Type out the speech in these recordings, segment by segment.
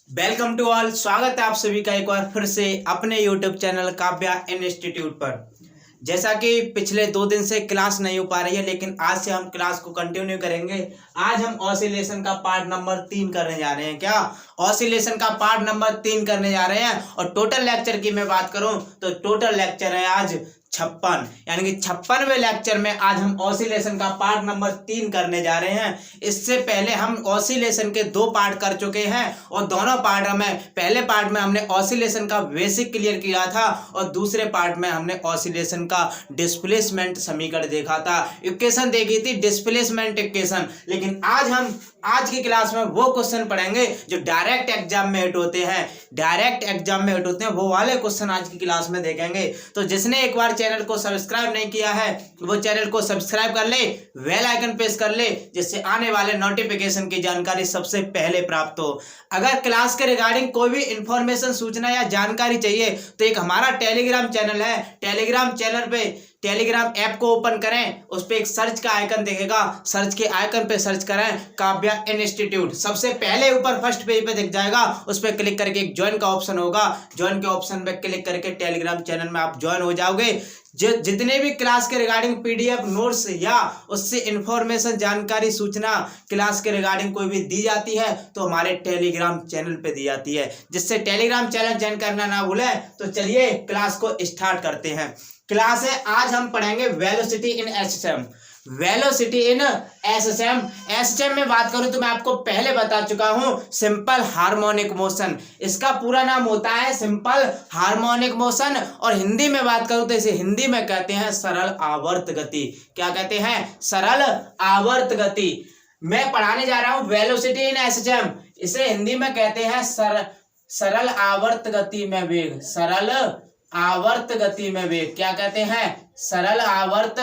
Welcome to all. स्वागत है आप सभी का एक बार फिर से अपने यूट्यूब चैनल काव्या इंस्टीट्यूट पर। जैसा कि पिछले 2 दिन से क्लास नहीं हो पा रही है, लेकिन आज से हम क्लास को कंटिन्यू करेंगे। आज हम ऑसिलेशन का पार्ट नंबर 3 करने जा रहे हैं। क्या ऑसिलेशन का पार्ट नंबर 3 करने जा रहे हैं? और टोटल लेक्चर की मैं बात करूं तो टोटल लेक्चर है आज 56, यानी कि 56वें लेक्चर में आज हम ऑसिलेशन का पार्ट नंबर 3 करने जा रहे हैं। इससे पहले हम ऑसिलेशन के 2 पार्ट कर चुके हैं और दोनों पार्ट में पहले पार्ट में हमने ऑसिलेशन का बेसिक क्लियर किया था और दूसरे पार्ट में हमने ऑसिलेशन का डिस्प्लेसमेंट समीकरण देखा था, इक्वेशन देखी थी, डिस्प्लेसमेंट इक्वेशन। लेकिन आज हम आज की क्लास में वो क्वेश्चन पढ़ेंगे जो डायरेक्ट एग्जाम में हिट होते हैं, डायरेक्ट एग्जाम में हिट होते हैं, वो वाले क्वेश्चन आज की क्लास में देखेंगे। तो जिसने एक बार चैनल को सब्सक्राइब नहीं किया है वो चैनल को सब्सक्राइब कर ले, बेल आइकन प्रेस कर ले, जिससे आने वाले नोटिफिकेशन की जानकारी सबसे पहले प्राप्त हो। अगर क्लास के रिगार्डिंग कोई भी इंफॉर्मेशन, सूचना या जानकारी चाहिए तो एक हमारा टेलीग्राम चैनल है। टेलीग्राम चैनल पे टेलीग्राम ऐप को ओपन करें, उस पर एक सर्च का आइकन दिखेगा, सर्च के आइकन पे सर्च करें काव्या इंस्टीट्यूट, सबसे पहले ऊपर फर्स्ट पेज पे दिख जाएगा। उस पर क्लिक करके एक ज्वाइन का ऑप्शन होगा, ज्वाइन के ऑप्शन पे क्लिक करके टेलीग्राम चैनल में आप ज्वाइन हो जाओगे। जितने भी क्लास के रिगार्डिंग पीडीएफ नोट्स या उससे इंफॉर्मेशन, जानकारी, सूचना क्लास के रिगार्डिंग कोई भी दी जाती है तो हमारे टेलीग्राम चैनल पे दी जाती है, जिससे टेलीग्राम चैनल ज्वाइन करना ना भूलें। तो चलिए क्लास को स्टार्ट करते हैं। क्लास है, आज हम पढ़ेंगे वेलोसिटी इन एसएसएम। वेलोसिटी इन एसएसएम। एसएसएम में बात करूं तो मैं आपको पहले बता चुका हूं, सिंपल हार्मोनिक मोशन। इसका पूरा नाम होता है सिंपल हार्मोनिक मोशन, और हिंदी में बात करूं तो इसे हिंदी में कहते हैं सरल आवर्त गति। क्या कहते हैं? सरल आवर्त गति। मैं पढ़ाने जा रहा हूं वेलोसिटी इन एसएसएम, इसे हिंदी में कहते हैं सरल आवर्त गति में वेग। सरल आवर्त गति में वेग क्या कहते हैं? सरल आवर्त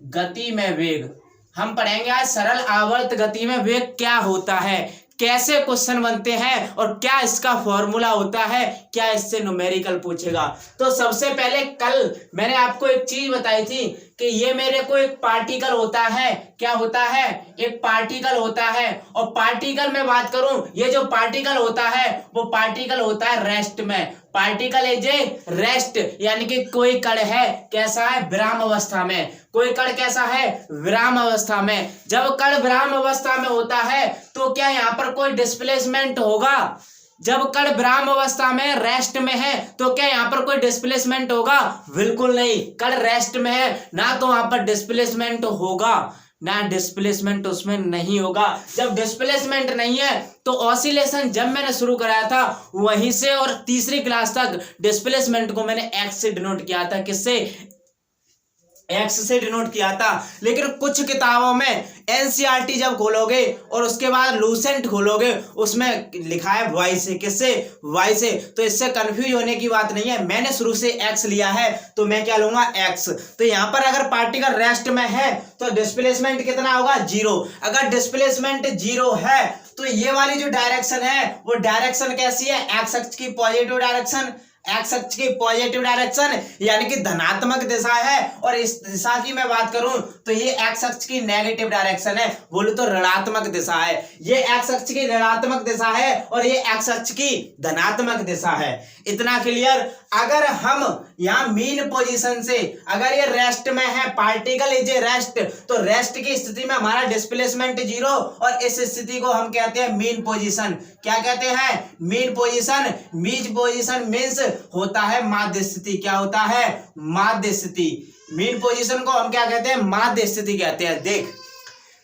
गति में वेग। हम पढ़ेंगे आज सरल आवर्त गति में वेग क्या होता है, कैसे क्वेश्चन बनते हैं और क्या इसका फॉर्मूला होता है, क्या इससे न्यूमेरिकल पूछेगा। तो सबसे पहले कल मैंने आपको एक चीज बताई थी कि ये मेरे को एक पार्टिकल होता है। क्या होता है? एक पार्टिकल होता है। और पार्टिकल में बात करूं, ये जो पार्टिकल होता है वो पार्टिकल होता है रेस्ट में। पार्टिकल इज ए रेस्ट, यानी कि कोई कण है कैसा है? विराम अवस्था में। कोई कण कैसा है? विराम अवस्था में। जब कण विराम अवस्था में होता है तो क्या यहाँ पर कोई डिस्प्लेसमेंट होगा? जब कण विराम अवस्था में रेस्ट में है तो क्या यहाँ पर कोई डिस्प्लेसमेंट होगा? बिल्कुल नहीं। कण रेस्ट में है ना, तो वहां पर डिस्प्लेसमेंट होगा ना, डिस्प्लेसमेंट उसमें नहीं होगा। जब डिस्प्लेसमेंट नहीं है तो ऑसिलेशन जब मैंने शुरू कराया था वहीं से और तीसरी क्लास तक डिस्प्लेसमेंट को मैंने एक्स से डिनोट किया था। किससे? एक्स से डिनोट किया था। लेकिन कुछ किताबों में एनसीईआरटी जब खोलोगे और उसके बाद लूसेंट खोलोगे उसमें लिखा है वाई से। किससे? वाई से। तो इससे कंफ्यूज होने की बात नहीं है, मैंने शुरू से एक्स लिया है तो मैं क्या लूंगा? एक्स। तो यहां पर अगर पार्टिकल रेस्ट में है तो डिस्प्लेसमेंट कितना होगा? 0। अगर डिस्प्लेसमेंट 0 है तो ये वाली जो डायरेक्शन है वो डायरेक्शन कैसी है? एक्स अक्ष की पॉजिटिव डायरेक्शन। एक्स अक्ष की पॉजिटिव डायरेक्शन यानी कि धनात्मक दिशा है। और इस दिशा की मैं बात करूं तो ये एक्स अक्ष की नेगेटिव डायरेक्शन है, बोलो तो ऋणात्मक दिशा है। ये एक्स अक्ष की ऋणात्मक दिशा है और ये एक्स अक्ष की धनात्मक दिशा है। इतना क्लियर। अगर हम यहाँ मीन पोजीशन से, अगर ये रेस्ट में है, पार्टिकल इज ए रेस्ट, तो रेस्ट की स्थिति में हमारा डिस्प्लेसमेंट 0 और इस स्थिति को हम कहते हैं मीन पोजीशन। क्या कहते हैं? Mean position. Mean position means होता है माध्य स्थिति। क्या होता है? माध्य स्थिति। मीन पोजीशन को हम क्या कहते हैं? माध्य स्थिति कहते हैं। देख,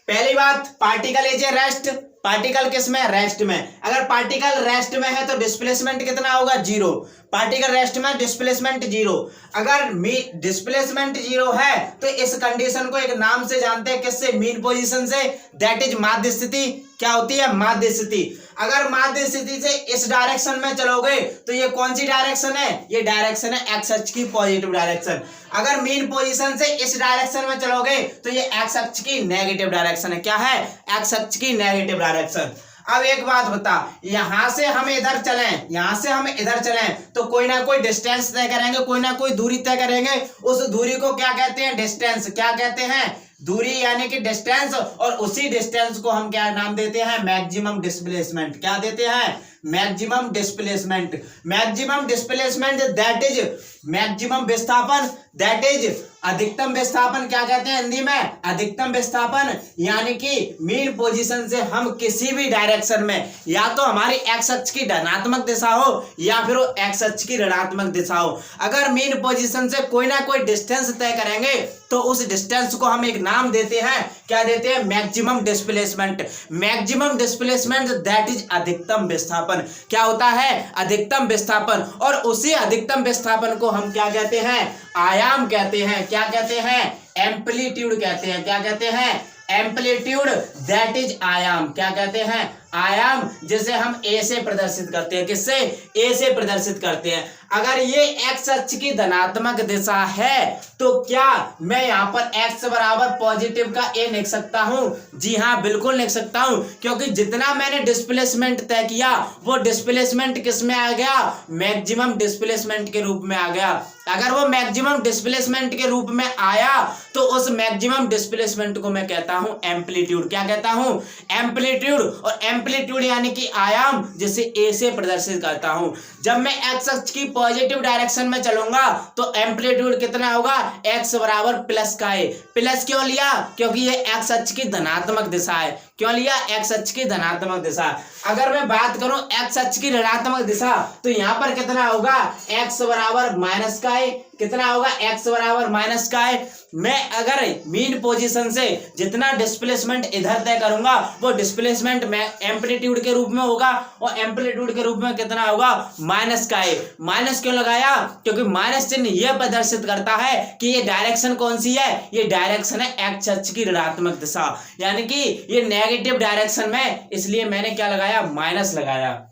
पहली बात, particle is a rest. Particle किस में? रेस्ट में। अगर पार्टिकल रेस्ट में है तो डिस्प्लेसमेंट कितना होगा? 0। पार्टिकल रेस्ट में डिस्प्लेसमेंट 0। अगर डिस्प्लेसमेंट 0 है तो इस कंडीशन को एक नाम से जानते हैं। किससे? मीन पोजीशन से। दैट इज माध्य स्थिति। क्या होती है? माध्य स्थिति। अगर माध्य स्थिति से इस डायरेक्शन में चलोगे तो ये कौन सी डायरेक्शन है? ये डायरेक्शन है एक्स अक्ष की पॉजिटिव डायरेक्शन। अगर मीन पोजीशन से इस डायरेक्शन में चलोगे तो ये एक्स अक्ष की नेगेटिव डायरेक्शन है। क्या है? एक्स अक्ष की नेगेटिव डायरेक्शन। अब एक बात बता, यहां से हम इधर चलें, यहां से हम इधर चलें तो कोई ना कोई डिस्टेंस तय करेंगे, कोई ना कोई दूरी तय करेंगे। उस दूरी को क्या कहते हैं? डिस्टेंस। क्या कहते हैं? दूरी यानी कि डिस्टेंस, और उसी डिस्टेंस को हम क्या नाम देते हैं, मैक्सिमम डिस्प्लेसमेंट। क्या देते हैं, maximum displacement. Maximum displacement that is maximum विस्थापन, दैट इज अधिकतम विस्थापन। क्या कहते हैं हिंदी में, अधिकतम विस्थापन। यानी कि मीन पोजीशन से हम किसी भी डायरेक्शन में, या तो हमारी एक्स अक्ष की धनात्मक दिशा हो या फिर एक्स अक्ष की ऋणात्मक दिशा हो, अगर मीन पोजीशन से कोई ना कोई डिस्टेंस तय करेंगे तो उस डिस्टेंस को हम एक नाम देते हैं, क्या देते हैं, maximum displacement. Maximum displacement that is अधिकतम विस्थापन। क्या होता है, अधिकतम विस्थापन। और उसी अधिकतम विस्थापन को हम क्या कहते हैं, आयाम कहते हैं। क्या कहते हैं, एम्पलीट्यूड कहते हैं। क्या कहते हैं, एम्पलीट्यूड दैट इज आयाम। क्या कहते हैं, आयाम, जिसे हम ए से प्रदर्शित करते हैं। किससे, ए से प्रदर्शित करते हैं। अगर ये एक्स अक्ष की धनात्मक दिशा है तो क्या मैं यहाँ पर एक्स बराबर पॉजिटिव का ए लिख सकता हूँ? जी हाँ, बिल्कुल लिख सकता हूँ, क्योंकि जितना मैंने डिस्प्लेसमेंट तय किया वो डिस्प्लेसमेंट किस में आ गया, मैक्सिमम डिस्प्लेसमेंट के रूप में आ गया। अगर वो मैक्सिमम डिस्प्लेसमेंट के रूप में आया तो उस मैक्सिमम डिस्प्लेसमेंट को मैं कहता हूं एम्पलीट्यूड। क्या कहता हूं, एम्पलीट्यूड। और एम्पलीट्यूड यानी कि आयाम, जिसे ए से प्रदर्शित करता हूं। जब मैं एक्स अक्ष की पॉजिटिव डायरेक्शन में चलूंगा तो एम्पलीट्यूड कितना होगा, एक्स बराबर प्लस का ए। प्लस क्यों लिया, क्योंकि ये एक्स अक्ष की धनात्मक दिशा है। क्यों लिया, एक्स अक्ष की धनात्मक दिशा। अगर मैं बात करूं एक्स अक्ष की ऋणात्मक दिशा तो यहां पर कितना होगा, एक्स बराबर माइनस का ए। कितना होगा, एक्स बराबर माइनस का ए। मैं अगर मीन पोजीशन से जितना डिस्प्लेसमेंट इधर तय करूंगा वो डिस्प्लेसमेंट में एम्पलीट्यूड के रूप में होगा, और एम्पलीट्यूड के रूप में कितना होगा, माइनस का ए। माइनस क्यों लगाया, क्योंकि माइनस चिन्ह यह प्रदर्शित करता है कि ये डायरेक्शन कौन सी है, ये डायरेक्शन है एक्स अक्ष की ऋणात्मक दिशा, यानी कि ये नेगेटिव डायरेक्शन में, इसलिए मैंने क्या लगाया, माइनस लगाया।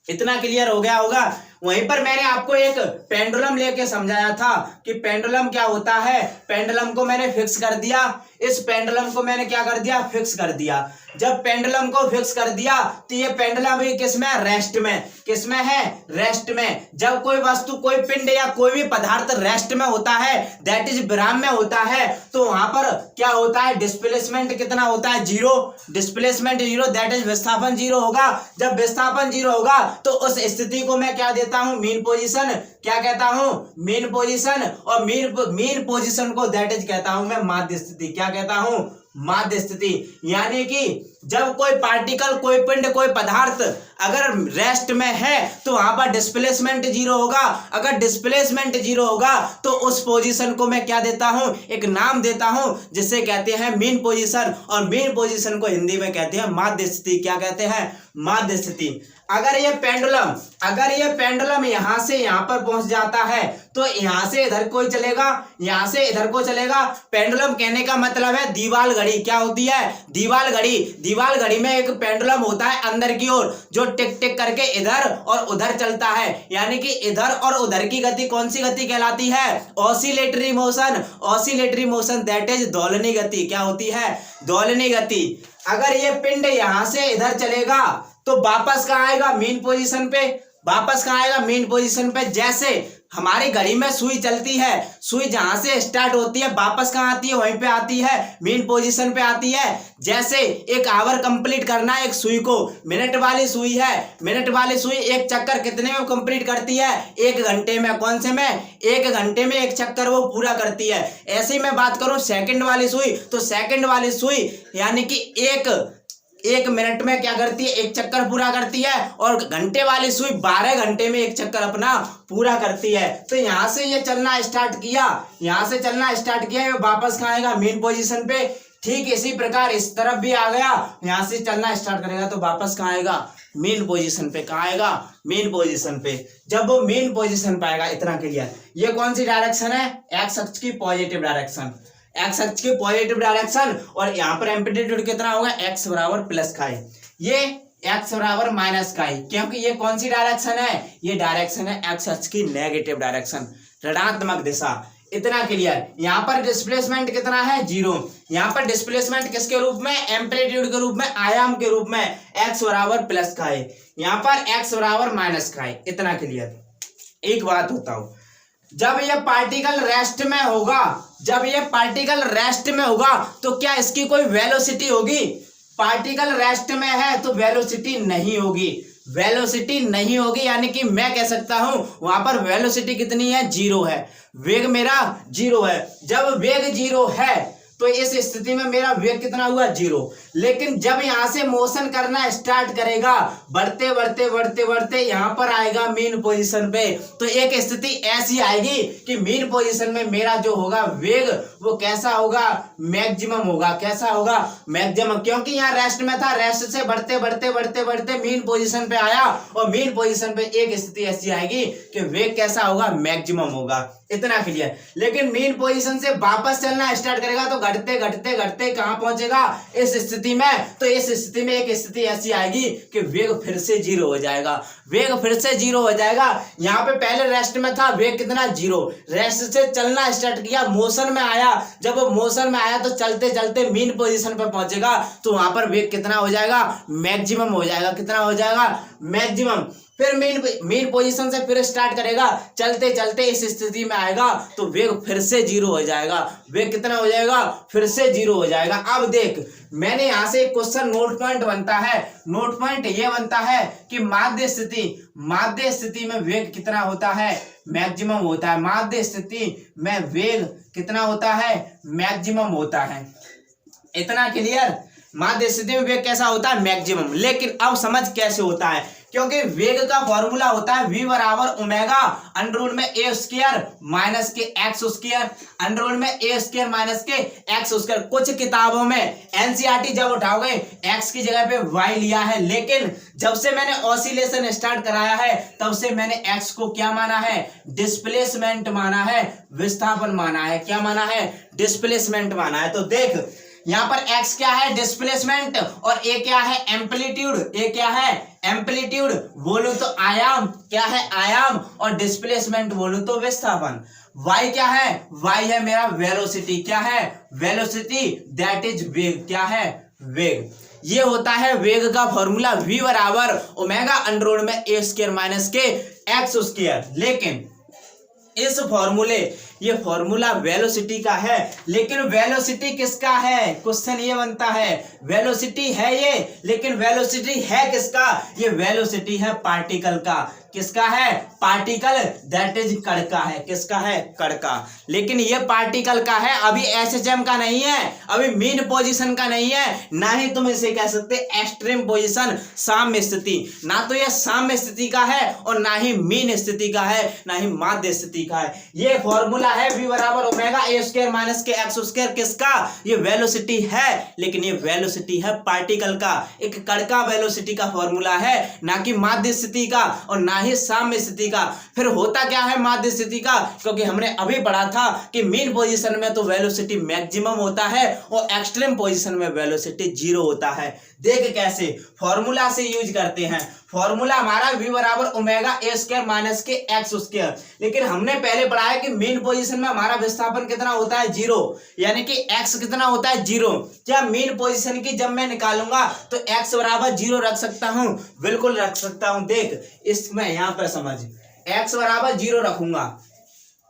इतना क्लियर हो गया होगा। वहीं पर मैंने आपको एक पेंडुलम लेके समझाया था कि पेंडुलम क्या होता है। पेंडुलम को मैंने फिक्स कर दिया, इस पेंडुलम को मैंने क्या कर दिया, फिक्स कर दिया। जब पेंडुलम को फिक्स कर दिया तो ये पेंडुलम भी किस में, रेस्ट में। किस में है, रेस्ट में। जब कोई वस्तु, कोई पिंड या कोई भी पदार्थ रेस्ट में होता है, दैट इज विराम में होता है, तो वहां पर क्या होता है, डिस्प्लेसमेंट कितना होता है, zero. Displacement zero, that is विस्थापन जीरो होगा। जब विस्थापन जीरो होगा तो उस स्थिति को मैं क्या देता हूं, मीन पोजीशन। क्या कहता हूं, मीन पोजीशन। और मीन पोजीशन को दैट इज कहता हूं मैं माध्य स्थिति। क्या कहता हूं, माध्य स्थिति। यानी कि जब कोई पार्टिकल, कोई पिंड, कोई पदार्थ अगर रेस्ट में है तो वहां पर डिस्प्लेसमेंट जीरो होगा। अगर डिस्प्लेसमेंट जीरो होगा तो उस पोजीशन को मैं क्या देता हूं, एक नाम देता हूं, जिसे कहते हैं मीन पोजीशन। और मीन पोजीशन को हिंदी में कहते हैं माध्य स्थिति। क्या कहते हैं, माध्य स्थिति। अगर ये पेंडुलम यहां से यहां पर पहुंच जाता है तो यहां से इधर कोई चलेगा, यहां से इधर को चलेगा। पेंडुलम कहने का मतलब है दीवाल घड़ी। क्या होती है, दीवाल घड़ी। दीवाल घड़ी में एक पेंडुलम होता है अंदर की ओर, जो टिक टिक करके इधर और उधर चलता है। यानी कि इधर और उधर की गति कौन सी गति कहलाती है, oscillatory motion. Oscillatory motion that is दोलनी गति। क्या होती है, दोलनी गति। अगर ये पिंड यहां से इधर चलेगा तो वापस कहाँ आएगा, मीन पोजीशन पे। वापस कहाँ आएगा, मीन पोजीशन पे। जैसे हमारी घड़ी में सुई चलती है, सुई जहां से स्टार्ट होती है वापस कहाँ आती है, वहीं पे आती है, मीन पोजीशन पे आती है। जैसे एक आवर कंप्लीट करना है एक सुई को, मिनट वाली सुई है, मिनट वाली सुई एक चक्कर कितने में कंप्लीट करती है, 1 घंटे में। कौन से में, 1 घंटे में एक चक्कर वो पूरा करती है। ऐसे ही मैं बात करूं सेकंड वाली सुई, तो सेकंड वाली सुई यानी कि एक मिनट में क्या करती है, एक चक्कर पूरा करती है। और घंटे वाली सुई 12 घंटे में एक चक्कर अपना पूरा करती है। तो यहां से ये चलना स्टार्ट किया, यहां से चलना स्टार्ट किया, ये वापस कहाँ आएगा, मेन पोजीशन पे। ठीक इसी प्रकार इस तरफ भी आ गया, यहां से चलना स्टार्ट करेगा तो वापस कहाँ आएगा, मेन पोजीशन पे। कहाँ आएगा, मेन पोजीशन पे। जब वो मेन पोजीशन पे आएगा, इतना क्लियर। ये कौन सी डायरेक्शन है, एक्स अक्ष की पॉजिटिव डायरेक्शन। एक्स अक्ष की पॉजिटिव डायरेक्शन। और यहाँ पर एम्पलीट्यूड कितना होगा, एक्स बराबर प्लस का है, ये एक्स बराबर माइनस का है। क्योंकि ये कौन सी डायरेक्शन है, ये डायरेक्शन है एक्स अक्ष की नेगेटिव डायरेक्शन, ऋणात्मक दिशा। इतना क्लियर। यहाँ पर डिस्प्लेसमेंट कितना है, जीरो। यहाँ पर डिस्प्लेसमेंट किसके रूप में, एम्पलीट्यूड के रूप में, आयाम के रूप में, एक्स बराबर प्लस का है, यहाँ पर एक्स बराबर माइनस का है। इतना क्लियर। एक बात होता हूं, जब ये पार्टिकल रेस्ट में होगा, जब ये पार्टिकल रेस्ट में होगा तो क्या इसकी कोई वेलोसिटी होगी? पार्टिकल रेस्ट में है तो वेलोसिटी नहीं होगी, वेलोसिटी नहीं होगी, यानी कि मैं कह सकता हूं वहां पर वेलोसिटी कितनी है? 0 है। वेग मेरा 0 है। जब वेग 0 है तो इस स्थिति में मेरा वेग कितना हुआ? 0। लेकिन जब यहां से मोशन करना स्टार्ट करेगा, बढ़ते बढ़ते बढ़ते बढ़ते यहां पर आएगा मीन पोजीशन पे, तो एक स्थिति ऐसी आएगी कि मीन पोजीशन में मेरा जो होगा वेग वो कैसा होगा? मैक्सिमम होगा। कैसा होगा? मैक्सिमम, क्योंकि यहाँ रेस्ट में था, रेस्ट से बढ़ते बढ़ते बढ़ते बढ़ते मीन पोजीशन पे आया और मीन पोजीशन पे एक स्थिति ऐसी आएगी कि वेग कैसा होगा? मैक्सिमम होगा। इतना क्लियर। लेकिन मीन पोजीशन से वापस चलना स्टार्ट करेगा तो घटते घटते घटते कहां पहुंचेगा? इस स्थिति में। तो इस स्थिति में एक स्थिति ऐसी आएगी कि वेग फिर से 0 हो जाएगा। वेग फिर से 0 हो जाएगा। यहाँ पे पहले रेस्ट में था, वेग कितना? 0। रेस्ट से चलना स्टार्ट किया, मोशन में आया। जब वो मोशन में आया तो चलते चलते मीन पोजीशन पे पहुंचेगा तो वहां पर वेग कितना हो जाएगा? मैक्सिमम हो जाएगा। कितना हो जाएगा? मैक्सिमम। फिर मेन पोजीशन से फिर स्टार्ट करेगा, चलते चलते इस स्थिति में आएगा तो वेग फिर से 0 हो जाएगा। वेग कितना हो जाएगा? फिर से 0 हो जाएगा। अब देख, मैंने यहां से एक क्वेश्चन नोट पॉइंट बनता है। नोट पॉइंट ये बनता है कि माध्य स्थिति में वेग कितना होता है? मैक्सिमम होता है। माध्य स्थिति में वेग कितना होता है? मैक्सिमम होता है। इतना क्लियर। माध्य स्थिति में वेग कैसा होता है? मैक्सिमम। लेकिन अब समझ कैसे होता है, क्योंकि वेग का फॉर्मूला होता है v बराबर ओमेगा अंडर में ए स्क्वायर माइनस के एक्स स्क्वायर, अंडर में ए स्क्वायर माइनस के एक्स स्क्वायर। कुछ किताबों में एनसीईआरटी जब उठाओगे एक्स की जगह पे वाई लिया है, लेकिन जब से मैंने ऑसिलेशन स्टार्ट कराया है तब से मैंने एक्स को क्या माना है? डिस्प्लेसमेंट माना है, विस्थापन माना है। क्या माना है? डिस्प्लेसमेंट माना है। तो देख, यहाँ पर x क्या है? डिस्प्लेसमेंट, और a क्या है? एम्पलीट्यूड। a क्या है? एम्पलीट्यूड। बोलूं तो आयाम। क्या है? आयाम। और डिस्प्लेसमेंट बोलूं तो विस्थापन। y क्या है? y है मेरा वेलोसिटी। क्या है? वेलोसिटी, दैट इज वेग। क्या है? वेग। ये होता है वेग का फॉर्मूला v बराबर ओमेगा अंडर में ए स्क्वायर माइनस के एक्स स्क्वायर। लेकिन इस फॉर्मूले, ये फॉर्मूला वेलोसिटी का है, लेकिन वेलोसिटी किसका है? क्वेश्चन ये बनता है, वेलोसिटी है ये, लेकिन वेलोसिटी है किसका? ये वेलोसिटी है पार्टिकल का। किसका है? पार्टिकल, दैट इज कण का है। किसका है? कण का। लेकिन ये पार्टिकल का है, अभी एसएचएम का नहीं है, अभी मीन पोजीशन का नहीं है, ना ही तुम इसे कह सकते एक्सट्रीम पोजीशन, साम्य स्थिति। ना तो ये साम्य स्थिति का है और ना ही मीन स्थिति का है, ना ही माध्य स्थिति का है। ये फॉर्मूला है v बराबर ओमेगा ए स्क्वायर माइनस के एक्स स्क्वायर। किसका? ये वेलोसिटी है, लेकिन ये वेलोसिटी है पार्टिकल का, एक कण का वेलोसिटी का फॉर्मूला है, ना कि माध्य स्थिति का और ना ही साम्य स्थिति का। फिर होता क्या है माध्य स्थिति का? क्योंकि हमने अभी पढ़ा था कि मीन पोजीशन में तो वेलोसिटी मैक्सिमम होता है और एक्सट्रीम पोजीशन में वेलोसिटी 0 होता है। देख कैसे फॉर्मूला से यूज करते हैं। फॉर्मूला हमारा v बराबर ओमेगा ए स्क्वायर माइनस के एक्स स्क्वायर, लेकिन हमने पहले पढ़ा है कि मीन पोजीशन में हमारा विस्थापन कितना होता है? 0, यानी कि x कितना होता है? 0। क्या मीन पोजीशन की जब मैं निकालूंगा तो x बराबर 0 रख सकता हूं? बिल्कुल रख सकता हूं। देख, इसमें यहां पर समझ, x बराबर 0 रखूंगा।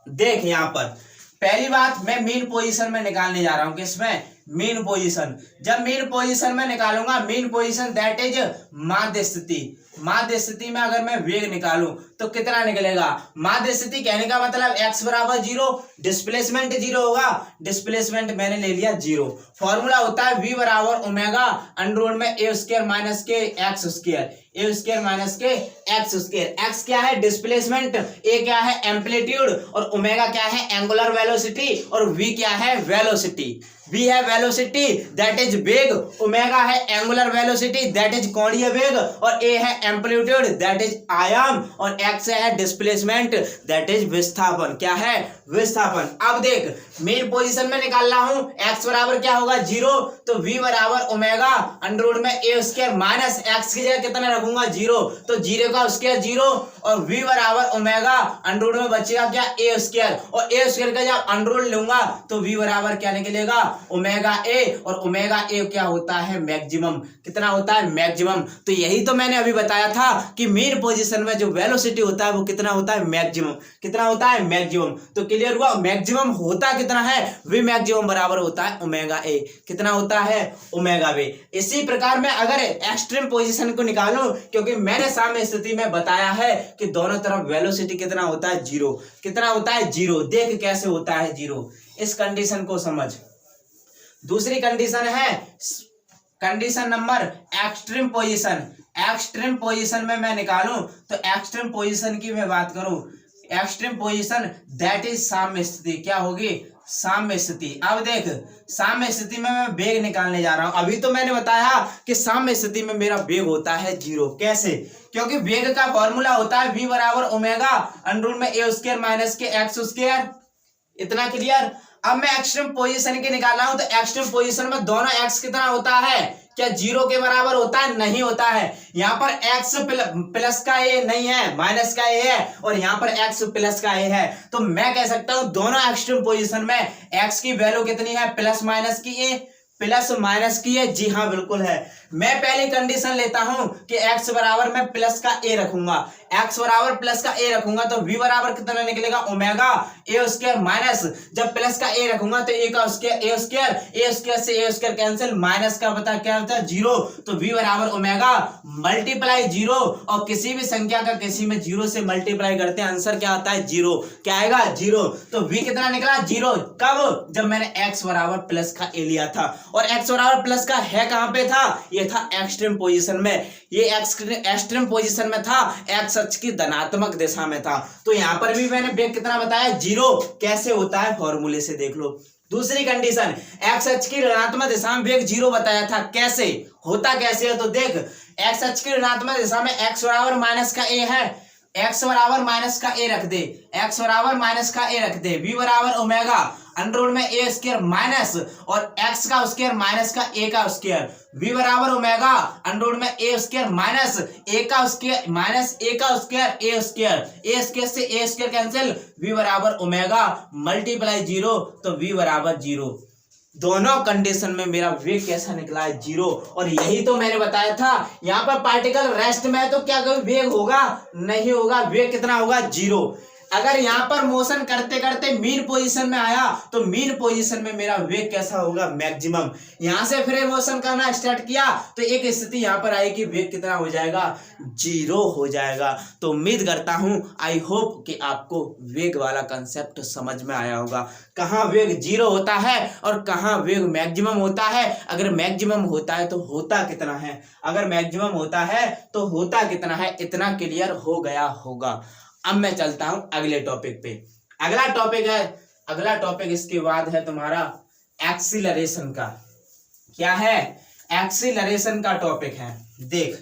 देख यहां पर पहली बात मैं मीन पोजीशन में निकालने जा रहा हूं। किसमें? Mean position. जब मीन पोजीशन में निकालूंगा, मीन पोजीशन दैट इज माध्य स्थिति। माध्य स्थिति में अगर मैं वेग निकालूं तो कितना निकलेगा? माध्य स्थिति कहने का मतलब x बराबर 0, डिस्प्लेसमेंट 0 होगा। डिस्प्लेसमेंट मैंने ले लिया 0। फॉर्मूला होता है v बराबर ओमेगा अंडर में ए स्क्वायर माइनस के एक्स स्क्वायर, ए स्क्वायर माइनस के एक्स स्क्वायर। एक्स क्या है? डिस्प्लेसमेंट, ए क्या है? एम्पलीट्यूड, और ओमेगा क्या है? एंगुलर वेलोसिटी, और v क्या है? वेलोसिटी। v है वेलोसिटी, दैट इज वेग, ओमेगा है एंगुलर वेलोसिटी, दैट इज कोणीय वेग, और a है एम्पलीट्यूड, दैट इज आयाम, और x है डिस्प्लेसमेंट, दैट इज विस्थापन। क्या है? विस्थापन। अब देख, मेन पोजीशन में निकाल रहा हूं, x बराबर क्या होगा? 0, तो v बराबर ओमेगा अंडर में ए स्क्वायर माइनस एक्स की जगह कितना रखूंगा 0, तो 0 का स्क्वायर 0 और v बराबर ओमेगा अंडर रूट में बचेगा क्या a स्क्वायर, और a स्क्वायर का जब अंडर रूट लूंगा तो v बराबर क्या निकलेगा ओमेगा a, और ओमेगा a क्या होता है मैक्सिमम, कितना होता है मैक्सिमम। तो यही तो मैंने अभी बताया था कि मेन पोजीशन में जो वेलोसिटी होता है वो कितना होता है मैक्सिमम, कितना होता है मैक्सिमम। तो क्लियर हुआ, मैक्सिमम होता कितना है v मैक्सिमम बराबर होता है ओमेगा a, कितना होता है ओमेगा v। इसी प्रकार में अगर एक्सट्रीम पोजीशन को निकालूं, क्योंकि मैंने साम्य स्थिति में बताया है कि दोनों तरफ वेलोसिटी कितना होता है 0, कितना होता है 0। देख कैसे होता है 0, इस कंडीशन को समझ। दूसरी कंडीशन है condition number extreme position. Extreme position में मैं निकालूं तो एक्सट्रीम पोजीशन की मैं बात करूं, एक्सट्रीम पोजीशन दैट इज साम्य स्थिति, क्या होगी साम्य स्थिति। अब देख साम्य स्थिति में मैं वेग निकालने जा रहा हूं। अभी तो मैंने बताया कि साम्य स्थिति में मेरा वेग होता है 0, कैसे, क्योंकि वेग का फॉर्मूला होता है v बराबर ओमेगा अंडर रूट में a स्क्वायर माइनस के x स्क्वायर, इतना क्लियर। अब मैं एक्सट्रीम पोजीशन की निकाल रहा हूं, तो एक्सट्रीम पोजीशन में दोनों x कितना होता है, क्या 0 के बराबर होता है, नहीं होता है। यहाँ पर x प्लस का a नहीं है, माइनस का a है, और यहाँ पर x प्लस का a है। तो मैं कह सकता हूं दोनों एक्सट्रीम पोजीशन में x की वैल्यू कितनी है, प्लस माइनस की a, प्लस माइनस की है, जी हाँ बिल्कुल है। मैं पहली कंडीशन लेता हूं कि x बराबर मैं प्लस का a रखूंगा, x बराबर प्लस का a रखूंगा तो v बराबर कितना निकलेगा ओमेगा a स्क्वायर माइनस, जब प्लस का a रखूंगा तो a का स्क्वायर a स्क्वायर से a स्क्वायर कैंसिल, माइनस का पता क्या होता है 0, तो v बराबर ओमेगा मल्टीप्लाई 0, और किसी भी संख्या का किसी में 0 से मल्टीप्लाई करते हैं आंसर क्या आता है 0, क्या आएगा 0। तो v कितना निकला 0, कब, जब मैंने x बराबर प्लस का a लिया था, और x बराबर प्लस का है कहां पे था, ये था एक्सट्रीम पोजीशन में, ये एक्सट्रीम पोजीशन में था, x अक्ष की धनात्मक दिशा में था। तो यहां पर भी मैंने वेग कितना बताया 0, कैसे होता है फॉर्मूले से देख लो। दूसरी कंडीशन x अक्ष की ऋणात्मक दिशा में वेग 0 बताया था, कैसे होता कैसे है, तो देख x अक्ष की ऋणात्मक दिशा में x बराबर माइनस का a है, x बराबर माइनस का a रख दे, x बराबर माइनस का a रख दे, v बराबर ओमेगा अंडर रूट में a स्क्वायर माइनस और x का स्क्वायर माइनस का a का स्क्वायर, v बराबर ओमेगा अंडर रूट में a स्क्वायर माइनस a का स्क्वायर माइनस a का स्क्वायर a स्क्वायर से a स्क्वायर कैंसिल, v बराबर ओमेगा मल्टीप्लाई 0, तो v बराबर 0। दोनों कंडीशन में मेरा वेग कैसा निकला है 0, और यही तो मैंने बताया था। यहाँ पर पार्टिकल रेस्ट में है तो क्या कभी वेग होगा, नहीं होगा, वेग कितना होगा 0। अगर यहाँ पर मोशन करते करते मीन पोजीशन में आया तो मीन पोजीशन में मेरा वेग कैसा होगा मैक्सिमम। यहां से फिर मोशन करना स्टार्ट किया तो एक स्थिति यहाँ पर आई कि वेग कितना हो जाएगा 0 हो जाएगा। तो उम्मीद करता हूं आई होप कि आपको वेग वाला कंसेप्ट समझ में आया होगा, कहाँ वेग 0 होता है और कहाँ वेग मैक्सिमम होता है। अगर मैक्सिमम होता है तो होता कितना है, अगर मैक्सिमम होता है तो होता कितना है, इतना क्लियर हो गया होगा। अब मैं चलता हूं अगले टॉपिक पे। अगला टॉपिक इसके बाद है तुम्हारा एक्सीलरेशन का। क्या है, एक्सीलरेशन का टॉपिक है। देख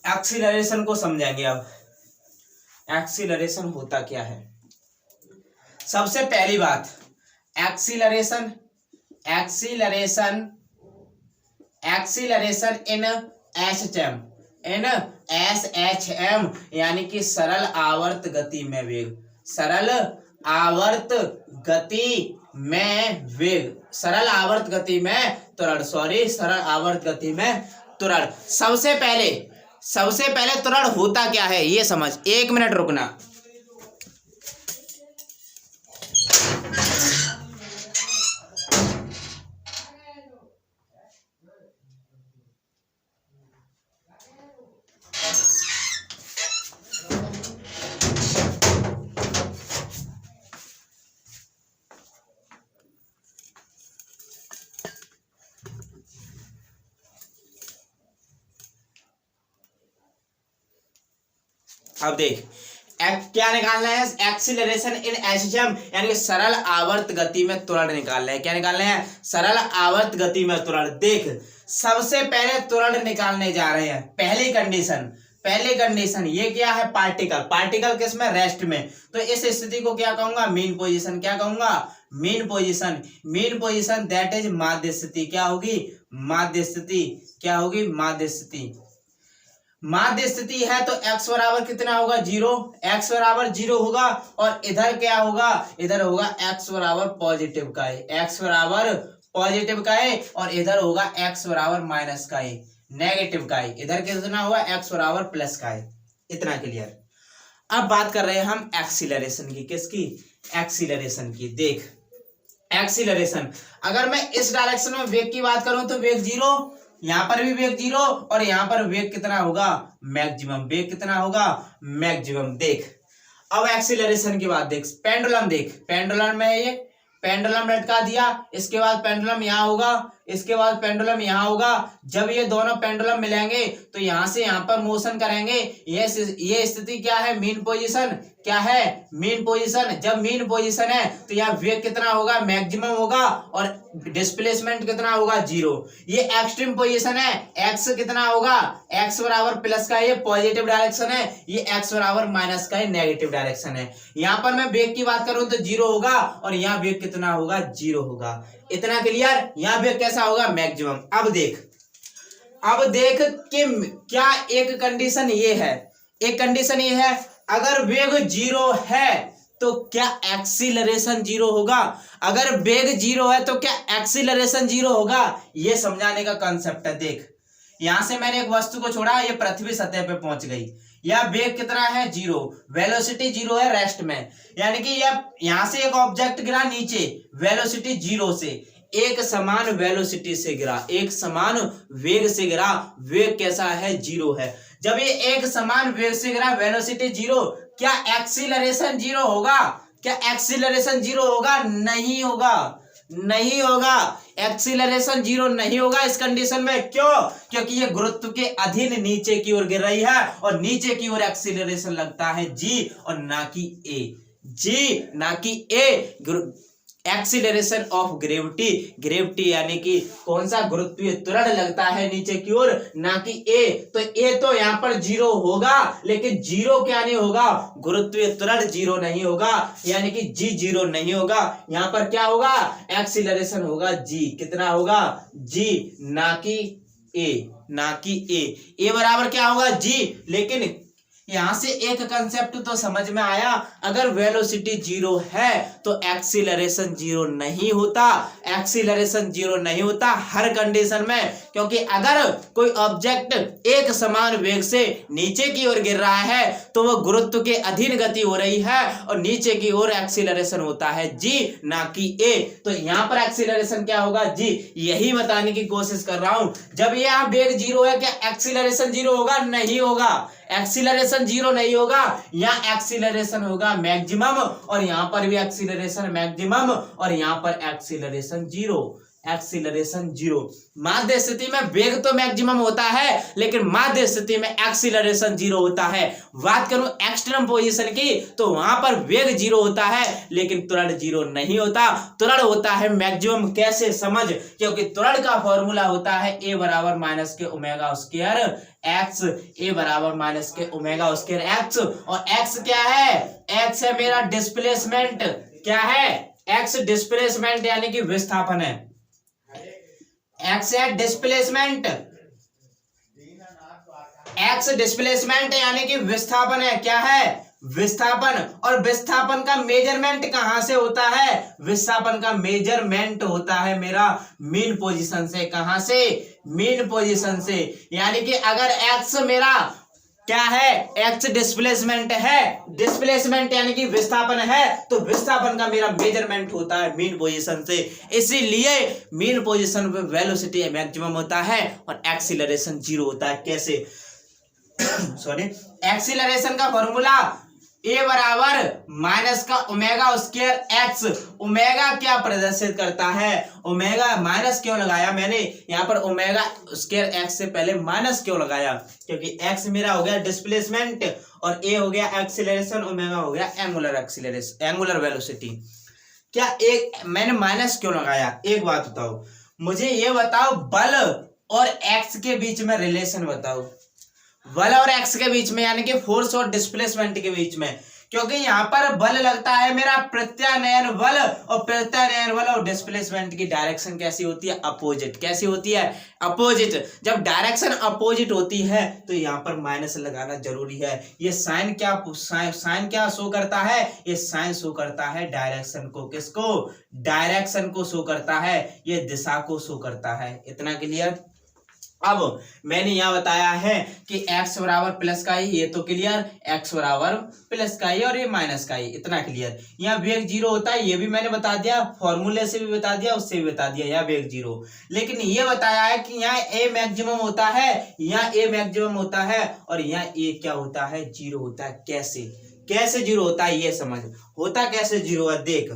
एक्सीलरेशन को समझेंगे। अब एक्सीलरेशन होता क्या है, सबसे पहली बात एक्सीलरेशन इन एसएचएम यानी कि सरल आवर्त गति में वेग, सरल आवर्त गति में वेग, सरल आवर्त गति में त्वरण, सरल आवर्त गति में त्वरण। सबसे पहले त्वरण होता क्या है ये समझ, 1 मिनट रुकना। अब देख क्या निकालना है, एक्सीलरेशन इन एसएचएम यानी कि सरल आवर्त गति में त्वरण निकालना है। क्या निकालना है, सरल आवर्त गति में त्वरण। देख सबसे पहले त्वरण निकालने जा रहे हैं। पहली कंडीशन ये क्या है, पार्टिकल किस में, रेस्ट में। तो इस स्थिति को क्या कहूंगा, मीन पोजीशन। क्या कहूंगा, मीन पोजीशन दैट इज माध्य स्थिति। क्या होगी, माध्य स्थिति। क्या होगी, माध्य स्थिति। माध्य स्थिति है तो x बराबर कितना होगा 0, x बराबर 0 होगा और इधर क्या होगा, इधर होगा x बराबर पॉजिटिव का है, x बराबर पॉजिटिव का है और इधर होगा x बराबर माइनस का है, नेगेटिव का है, इधर कितना होगा x बराबर प्लस का है। इतना क्लियर। अब बात कर रहे हैं हम एक्सीलरेशन की, किसकी, एक्सीलरेशन की। देख एक्सीलरेशन, अगर मैं इस डायरेक्शन में वेग की बात करूं तो वेग 0, यहां पर भी वेग 0 और यहां पर वेग कितना होगा, मैक्सिमम, वेग कितना होगा, मैक्सिमम। देख अब एक्सीलरेशन की बात देख, पेंडुलम देख, पेंडुलम में ये पेंडुलम लटका दिया, इसके बाद पेंडुलम यहाँ होगा, इसके बाद पेंडुलम यहाँ होगा। जब ये दोनों पेंडुलम मिलेंगे तो यहाँ से यहाँ पर मोशन करेंगे। ये स्थिति क्या है, मीन पोजीशन, क्या है, मीन पोजीशन। जब मीन पोजीशन है तो यहाँ वेग कितना होगा, मैक्सिमम होगा और डिस्प्लेसमेंट कितना होगा, 0। ये एक्सट्रीम पोजीशन है, एक्स कितना होगा, एक्स बराबर प्लस का, ये पॉजिटिव डायरेक्शन है, ये एक्स बराबर माइनस का, ये नेगेटिव डायरेक्शन है। यहाँ पर मैं वेग की बात करूं तो 0 होगा और यहाँ वेग कितना होगा, 0 होगा। इतना क्लियर। यहाँ वेग कैसा होगा, मैक्सिमम। अब देख कि क्या एक कंडीशन ये है, एक कंडीशन ये है, अगर वेग 0 है तो क्या एक्सीलरेशन 0 होगा, अगर वेग 0 है तो क्या एक्सीलरेशन 0 होगा, ये समझाने का कांसेप्ट है। देख यहां से मैंने एक वस्तु को छोड़ा, ये पृथ्वी सतह पे पहुंच गई, या वेग कितना है, 0, वेलोसिटी 0 है रेस्ट में, यानी कि यहां से एक ऑब्जेक्ट गिरा नीचे, वेलोसिटी 0 से, एक समान वेलोसिटी से गिरा, एक समान वेग से गिरा, वेग कैसा है, 0 है। जब ये एक समान वेग से गिरा, वेलोसिटी 0, क्या एक्सीलरेशन 0 होगा, क्या एक्सीलरेशन 0 होगा, नहीं होगा, नहीं होगा, एक्सीलरेशन 0 नहीं होगा इस कंडीशन में। क्यों, क्योंकि ये गुरुत्व के अधीन नीचे की ओर गिर रही है और नीचे की ओर एक्सीलरेशन लगता है g और ना कि a, g ना कि a, acceleration of gravity, gravity यानी कि कौन सा, गुरुत्वीय त्वरण लगता है नीचे की ओर, ना कि ए। तो ए तो यहाँ पर 0 होगा, लेकिन 0 क्या नहीं होगा, गुरुत्वीय त्वरण 0 नहीं होगा, यानी कि जी 0 नहीं होगा। यहाँ पर क्या होगा, एक्सीलरेशन होगा जी, कितना होगा, जी, ना कि ए, ना कि ए बराबर क्या होगा, जी। लेकिन यहां से एक कंसेप्ट तो समझ में आया, अगर वेलोसिटी 0 है तो एक्सीलरेशन 0 नहीं होता, एक्सीलरेशन 0 नहीं होता हर कंडीशन में, क्योंकि अगर कोई ऑब्जेक्ट एक समान वेग से नीचे की ओर गिर रहा है तो वह गुरुत्व के अधीन गति हो रही है और नीचे की ओर एक्सीलरेशन होता है जी, ना कि ए। तो यहाँ पर एक्सीलरेशन क्या होगा, जी। यही बताने की कोशिश कर रहा हूं, जब यहाँ वेग 0 है क्या एक्सीलरेशन 0 होगा, नहीं होगा, एक्सीलरेशन 0 नहीं होगा, यहाँ एक्सीलरेशन होगा मैक्सिमम और यहाँ पर भी एक्सीलरेशन मैक्सिमम और यहाँ पर एक्सीलरेशन 0, एक्सीलरेशन 0। माध्य स्थिति में वेग तो मैक्सिमम होता है लेकिन माध्य स्थिति में एक्सीलरेशन 0 होता है। बात करूं एक्सट्रीम पोजीशन की तो वहां पर वेग 0 होता है लेकिन त्वरण 0 नहीं होता, त्वरण होता है मैक्सिमम। कैसे, समझ, क्योंकि त्वरण का फॉर्मूला होता है a बराबर माइनस के ओमेगा स्क्वायर एक्स, a बराबर माइनस के ओमेगा स्क्वायर एक्स, और x क्या है, x है मेरा डिस्प्लेसमेंट, क्या है, x डिस्प्लेसमेंट यानी कि विस्थापन है, x है डिस्प्लेसमेंट, x डिस्प्लेसमेंट यानी कि विस्थापन है, क्या है, विस्थापन। और विस्थापन का मेजरमेंट कहां से होता है, विस्थापन का मेजरमेंट होता है मेरा मीन पोजीशन से, कहां से, मीन पोजीशन से। यानी कि अगर x मेरा क्या है, x डिस्प्लेसमेंट है, डिस्प्लेसमेंट यानी कि विस्थापन है, तो विस्थापन का मेरा मेजरमेंट होता है मीन पोजीशन से, इसीलिए मीन पोजीशन पे वेलोसिटी मैक्सिमम होता है और एक्सीलरेशन 0 होता है। कैसे सॉरी, एक्सीलरेशन का फॉर्मूला a बराबर माइनस का ओमेगा स्क्वायर एक्स, ओमेगा क्या प्रदर्शित करता है, ओमेगा माइनस क्यों लगाया मैंने यहाँ पर, ओमेगा स्क्वायर एक्स से पहले माइनस क्यों लगाया, क्योंकि x मेरा हो गया डिस्प्लेसमेंट और a हो गया एक्सीलरेशन, ओमेगा हो गया एंगुलर एक्सीलरेशन, एंगुलर वेलोसिटी। क्या एक मैंने माइनस क्यों लगाया, एक बात बताओ मुझे, ये बताओ बल और x के बीच में रिलेशन बताओ, बल और x के बीच में यानी कि फोर्स और डिस्प्लेसमेंट के बीच में क्योंकि यहाँ पर बल लगता है मेरा प्रत्यानयन बल, और प्रत्यानयन बल और डिस्प्लेसमेंट की डायरेक्शन कैसी होती है, अपोजिट। कैसी होती है, अपोजिट। जब डायरेक्शन अपोजिट होती है तो यहाँ पर माइनस लगाना जरूरी है। ये साइन क्या शो करता है, ये साइन शो करता है डायरेक्शन को। किसको, डायरेक्शन को शो करता है, ये दिशा को शो करता है। इतना क्लियर। अब मैंने यहाँ बताया है कि x बराबर प्लस का ही, ये तो क्लियर, x बराबर प्लस का ही और ये माइनस का ही, इतना क्लियर। यहाँ वेग जीरो होता है, ये भी मैंने बता दिया, फॉर्मूले से भी बता दिया, उससे भी बता दिया, यहाँ वेग जीरो। लेकिन ये बताया है कि यहाँ a मैक्सिमम होता है, यहाँ a मैक्सिमम होता है, और यहाँ a क्या होता है, जीरो होता है। कैसे, कैसे जीरो होता है ये समझ, होता कैसे जीरो है देख।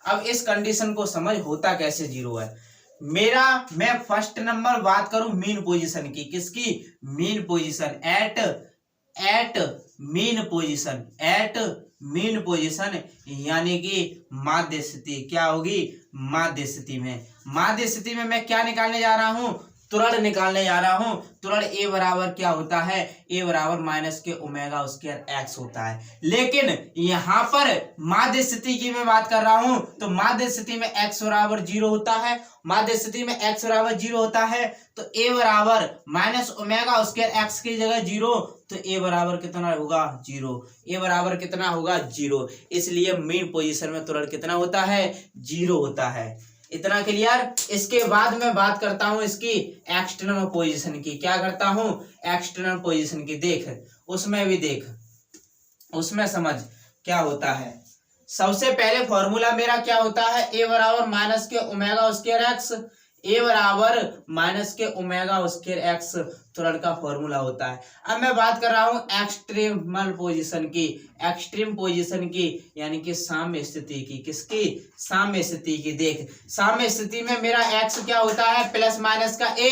अब इस कंडीशन को समझ, होता कैसे जीरो है। मैं फर्स्ट नंबर बात करूं मीन पोजीशन की, किसकी, mean position, at mean position, at mean position, यानी कि माध्य स्थिति। क्या होगी, माध्य स्थिति में। माध्य स्थिति में मैं क्या निकालने जा रहा हूं, त्वरण निकालने जा रहा हूं। त्वरण ए बराबर क्या होता है, ए बराबर माइनस के ओमेगा स्क्वायर एक्स होता है। लेकिन यहां पर माध्य स्थिति की मैं बात कर रहा हूं, तो माध्य स्थिति में एक्स बराबर जीरो होता है। माध्य स्थिति में एक्स बराबर जीरो होता है, तो ए बराबर माइनस ओमेगा स्क्वायर एक्स की जगह जीरो, तो ए बराबर कितना होगा, जीरो। ए बराबर कितना होगा, जीरो। इसलिए मीन पोजीशन में त्वरण कितना होता है, जीरो होता है। इतना क्लियर। इसके बाद मैं बात करता हूं इसकी एक्सटर्नल पोजीशन की। क्या करता हूं, एक्सटर्नल पोजीशन की। देख, उसमें भी देख, उसमें समझ क्या होता है। सबसे पहले फॉर्मूला मेरा क्या होता है, ए बराबर माइनस के ओमेगा स्क्वायर एक्स, ए बराबर माइनस के ओमेगा स्क्वायर एक्स त्वरण का फॉर्मूला होता है। अब मैं बात कर रहा हूं एक्सट्रीमल पोजीशन की, एक्सट्रीम पोजीशन की, यानी कि साम्य स्थिति की। किसकी, साम्य स्थिति की। देख, साम्य स्थिति में मेरा एक्स क्या होता है, प्लस माइनस का ए,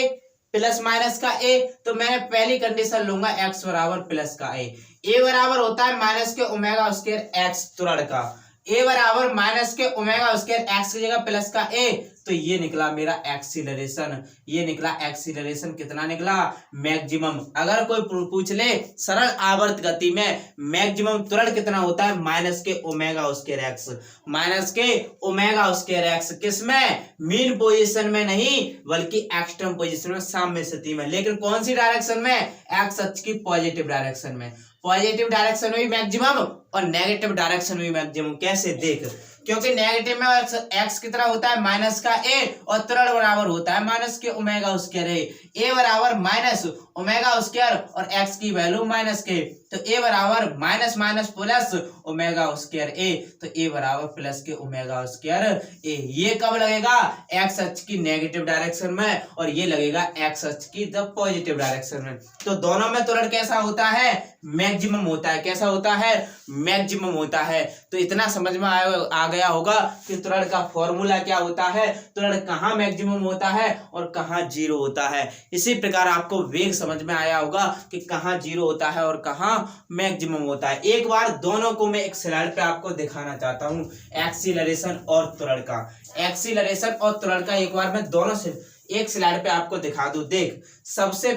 प्लस माइनस का ए। तो मैं पहली कंडीशन लूंगा एक्स बराबर प्लस का ए बराबर होता है माइनस के ओमेगा स्क्वायर एक्स त्वरण का। ए बराबर माइनस के ओमेगा स्क्वायर एक्स की जगह प्लस का ए, तो ये निकला मेरा एक्सीलरेशन। ये निकला एक्सीलरेशन, कितना निकला, मैक्सिमम। अगर कोई पूछ ले सरल आवर्त गति में मैक्सिमम त्वरण कितना होता है, माइनस के ओमेगा स्क्वायर एक्स, माइनस के ओमेगा स्क्वायर एक्स। किसमें, मीन पोजीशन में नहीं, बल्कि एक्सट्रीम पोजीशन में, साम्य स्थिति में। लेकिन कौन सी डायरेक्शन में, एक्स अक्ष की पॉजिटिव डायरेक्शन में। पॉजिटिव डायरेक्शन में भी मैक्सिमम और नेगेटिव डायरेक्शन में भी मैक्सिमम। कैसे, देख, क्योंकि नेगेटिव में एक्स कितना होता है, माइनस का ए, और त्वरण बराबर होता है माइनस के ओमेगा स्क्वायर ए बराबर माइनस ओमेगा स्क्वायर और एक्स की वैल्यू माइनस के, तो ए बराबर minus minus plus omega square a, तो ए बराबर प्लस के ओमेगा स्क्वायर ए। ये कब लगेगा, एक्स अक्ष की नेगेटिव डायरेक्शन में, और ये लगेगा एक्स अक्ष की द पॉजिटिव डायरेक्शन में। तो दोनों में त्वरण कैसा होता है, मैक्सिमम होता है। कैसा होता है, मैक्सिमम होता है। तो इतना समझ में आ गया होगा कि त्वरण का फॉर्मूला क्या होता है, त्वरण कहाँ मैक्सिमम होता है और कहाँ जीरो होता है। इसी प्रकार आपको वेग समझ में आया होगा कि कहाँ जीरो होता है और कहाँ मैक्सिमम होता है। एक बार दोनों को मैं एक स्लाइड पे आपको दिखाना चाहता हूँ, एक्सीलरेशन और त्वरण का। एक्सीलरेशन और त्वरण का एक बार मैं दोनों से एक स्लाइड पे आपको दिखा दूं। देख, सबसे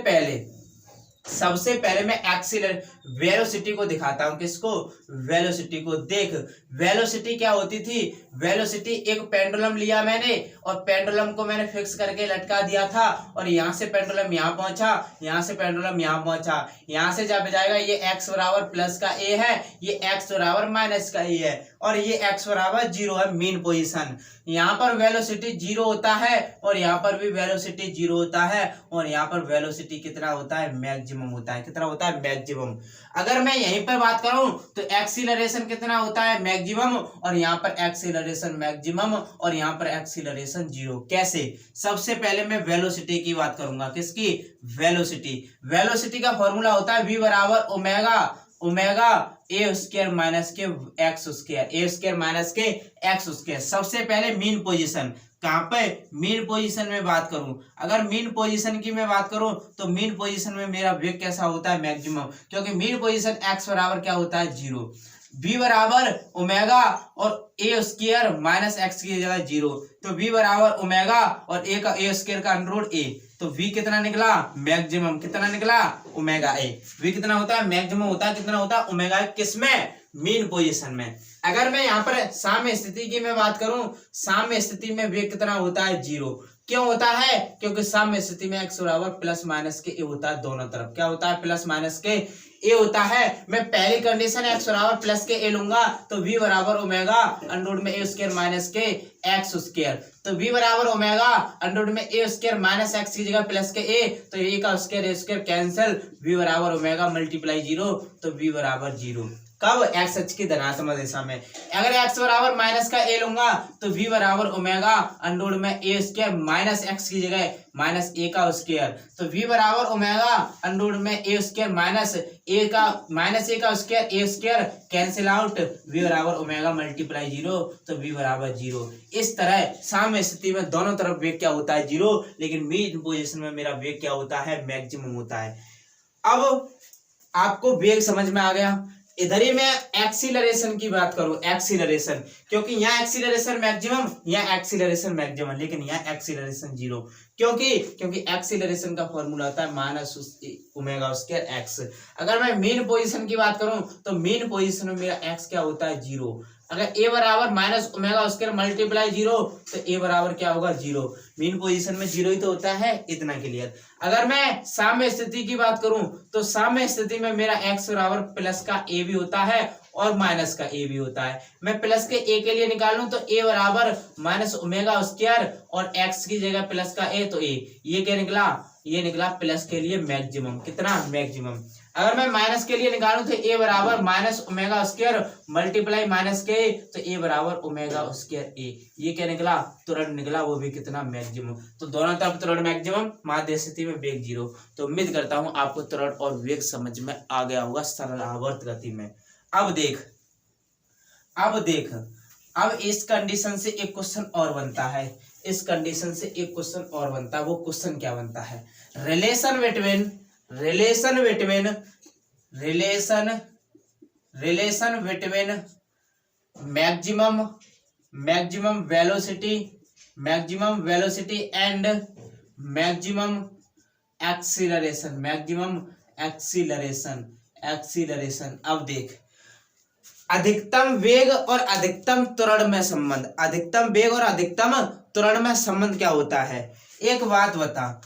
पहले मैं वेलोसिटी को दिखाता हूं। किसको, वेलोसिटी को। देख, वेलोसिटी क्या होती थी, वेलोसिटी एक पेंडुलम लिया मैंने, और पेंडुलम को मैंने फिक्स करके लटका दिया था, और यहां से पेंडुलम यहां पहुंचा, यहां से पेंडुलम यहां पहुंचा। यहां से जब जाएगा, ये एक्स बराबर प्लस का ए है, ये एक्स बराबर माइनस का ए है, और ये एक्स बराबर जीरो है, मीन पोजीशन। यहाँ पर वेलोसिटी जीरो होता है, और यहाँ पर भी वेलोसिटी जीरो होता है, और यहाँ पर वेलोसिटी कितना होता है, मैक्सिमम होता है। कितना होता है, मैक्सिमम। अगर मैं यहीं पर बात करूं तो एक्सीलरेशन कितना होता है, मैक्सिमम, और यहाँ पर एक्सीलरेशन मैक्सिमम, और यहाँ पर एक्सीलरेशन जीरो। कैसे, सबसे पहले मैं वेलोसिटी की बात करूंगा। किसकी, वेलोसिटी का फॉर्मूला होता है v बराबर ओमेगा ए स्क्वायर माइनस के एक्स स्क्वायर, ए स्क्वायर माइनस के एक्स स्क्वायर। सबसे पहले मीन पोजीशन, कहां पे, मीन पोजीशन में बात करूं। अगर मीन पोजीशन की मैं बात करूं तो मीन पोजीशन में मेरा वेग कैसा होता है, मैक्सिमम, क्योंकि मीन पोजीशन एक्स बराबर क्या होता है, जीरो। v बराबर ओमेगा और ए स्क्वायर माइनस एक्स की जगह जीरो, तो v बराबर ओमेगा और ए का ए स्क्वायर का अंडररूट ए, तो v कितना निकला, मैक्सिमम। कितना निकला, ओमेगा ए। v कितना होता है, मैक्सिमम होता है। कितना होता है, ओमेगा। किसमें, मीन पोजीशन में। अगर मैं यहाँ पर साम्य स्थिति की मैं बात करूं, साम्य स्थिति में वेग कितना होता है, 0। क्यों होता है, क्योंकि साम्य स्थिति में x बराबर प्लस माइनस के ए होता है दोनों तरफ। क्या होता है, प्लस माइनस के ए होता है। मैं पहली कंडीशन x बराबर प्लस के ए लूंगा तो v बराबर ओमेगा अंडर में ए स्क्वायर माइनस के एक्स स्क्वायर। तो v बराबर ओमेगा अंडर में ए स्क्वायर माइनस एक्स की जगह प्लस के ए, तो ए का स्क्वायर ए स्क्वायर कैंसिल, v बराबर ओमेगा मल्टीप्लाई 0, तो v बराबर 0। कब, एक्स अक्ष की धनात्मक दिशा में। अगर x बराबर माइनस का a लूंगा तो v बराबर ओमेगा अंडर में ए स्क्वायर माइनस एक्स की जगह माइनस ए का स्क्वायर, तो v बराबर ओमेगा अंडर में ए स्क्वायर माइनस ए का स्क्वायर ए स्क्वायर कैंसिल आउट, v बराबर ओमेगा मल्टीप्लाई 0, तो v बराबर 0। इस तरह साम्य स्थिति में दोनों तरफ वेग क्या होता है, 0, लेकिन मीन पोजीशन में मेरा वेग क्या होता है, मैक्सिमम होता है। अब आपको वेग समझ में आ गया। इधर ही मैं एक्सीलरेशन की बात करूं, एक्सीलरेशन, क्योंकि यहाँ एक्सीलरेशन मैक्सिमम, यहाँ एक्सीलरेशन मैक्सिमम, लेकिन यहाँ एक्सीलरेशन 0। क्योंकि एक्सीलरेशन का फॉर्मूला होता है माइनस ओमेगा स्क्वायर एक्स। अगर मैं मीन पोजीशन की बात करूं तो मीन पोजीशन में मेरा एक्स क्या होता है, 0। अगर ए बराबर माइनस ओमेगा स्क्वायर मल्टीप्लाई 0, तो ए बराबर क्या होगा, 0। मीन पोजीशन में 0 ही तो होता है, इतना क्लियर। अगर मैं साम्य स्थिति की बात करूं तो साम्य स्थिति में मेरा x बराबर प्लस का a भी होता है और माइनस का a भी होता है। मैं प्लस के a के लिए निकालूं तो a बराबर माइनस ओमेगा स्क्वायर और x की जगह प्लस का a, तो a, ये क्या निकला, ये निकला प्लस के लिए मैक्सिमम। कितना, मैक्सिमम। अगर मैं माइनस के लिए निकालूं तो a बराबर minus omega square multiply minus के, तो a बराबर ओमेगा स्क्वायर a, ये क्या निकला, त्वरण निकला, वो भी कितना, मैक्सिमम। तो दोनों तरफ त्वरण मैक्सिमम, माध्य स्थिति में वेग 0। तो उम्मीद करता हूं आपको त्वरण और वेग समझ में आ गया होगा सरल आवर्त गति में। अब देख, अब इस कंडीशन से एक क्वेश्चन और बनता है, इस कंडीशन से एक क्वेश्चन और बनता है। वो क्वेश्चन क्या बनता है, relation between maximum velocity and maximum acceleration. अब देख, अधिकतम वेग और अधिकतम त्वरण में संबंध, अधिकतम वेग और अधिकतम त्वरण में संबंध क्या होता है। एक बात बता,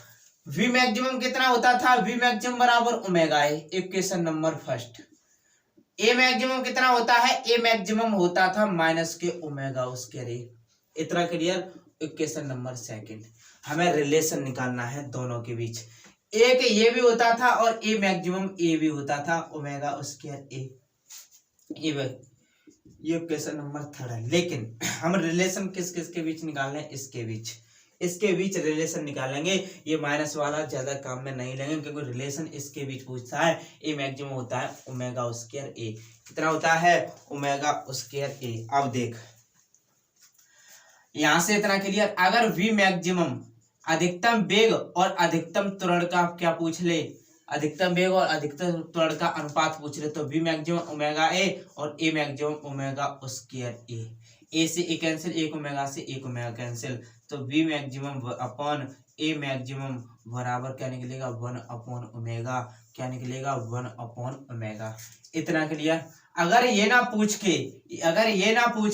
v मैक्सिमम कितना होता था, v मैक्सिमम बराबर omega A, equation number first. a maximum कितना होता है, a मैक्सिमम होता था माइनस के ओमेगा स्क्वायर ए, इतना क्लियर। इक्वेशन नंबर सेकंड, हमें रिलेशन निकालना है दोनों के बीच। एक ये भी होता था और a मैक्सिमम a भी होता था ओमेगा स्क्वायर ए, ये क्वेश्चन नंबर थर्ड है। लेकिन हम रिलेशन किस किस के बीच निकालने हैं, इसके बीच रिलेशन निकालेंगे। ये माइनस वाला ज्यादा काम में नहीं लेंगे, क्योंकि रिलेशन इसके बीच पूछता है। ए मैक्सिमम होता है ओमेगा स्क्वायर ए, कितना होता है, ओमेगा स्क्वायर ए। अब देख, यहां से इतना क्लियर। अगर वी मैक्सिमम अधिकतम वेग और अधिकतम त्वरण का क्या पूछ ले, अधिकतम वेग और अधिकतम त्वरण का अनुपात पूछ ले, तो वी मैक्सिमम ओमेगा ए और ए मैक्सिमम ओमेगा स्क्वायर ए। ए से ए कैंसिल, एक ओमेगा से एक ओमेगा कैंसिल, तो we maximum upon A maximum बराबर क्या निकलेगा, 1 अपॉन ओमेगा, क्या निकलेगा, 1 अपॉन ओमेगा। इतना क्लियर। अगर ये ना पूछ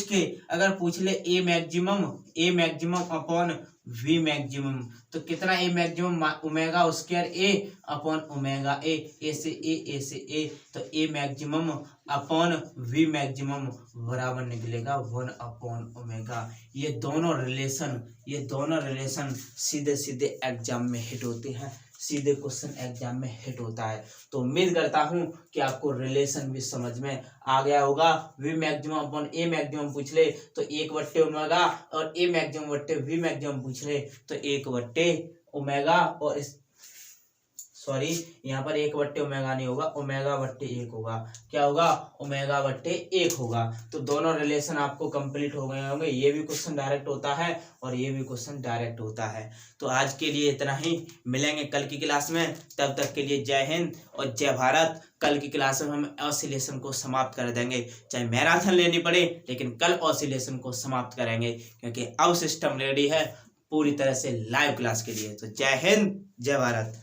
के अगर पूछ ले a maximum upon v maximum, तो कितना a maximum, omega square a upon omega a से ए, तो a maximum upon v maximum बराबर निकलेगा 1 अपॉन ओमेगा। ये दोनों रिलेशन सीधे सीधे एग्जाम में हिट होते हैं, सीधे क्वेश्चन एग्जाम में हिट होता है। तो उम्मीद करता हूं कि आपको रिलेशन भी समझ में आ गया होगा। We maximum upon A maximum पूछ ले तो 1 ओमेगा, और ए मैक्सिमम बट्टे वी मैक्सिमम पूछ ले तो 1 ओमेगा, और इस सॉरी यहाँ पर 1 ओमेगा नहीं होगा, ओमेगा 1 होगा। क्या होगा, ओमेगा 1 होगा। तो दोनों रिलेशन आपको कंप्लीट हो गए होंगे। ये भी क्वेश्चन डायरेक्ट होता है और ये भी क्वेश्चन डायरेक्ट होता है। तो आज के लिए इतना ही, मिलेंगे कल की क्लास में। तब तक के लिए जय हिंद और जय भारत। कल की क्लास में हम ऑसिलेशन को समाप्त कर देंगे, चाहे मैराथन लेनी पड़े, लेकिन कल ऑसिलेशन को समाप्त करेंगे, क्योंकि अब सिस्टम रेडी है पूरी तरह से लाइव क्लास के लिए। तो जय हिंद जय भारत।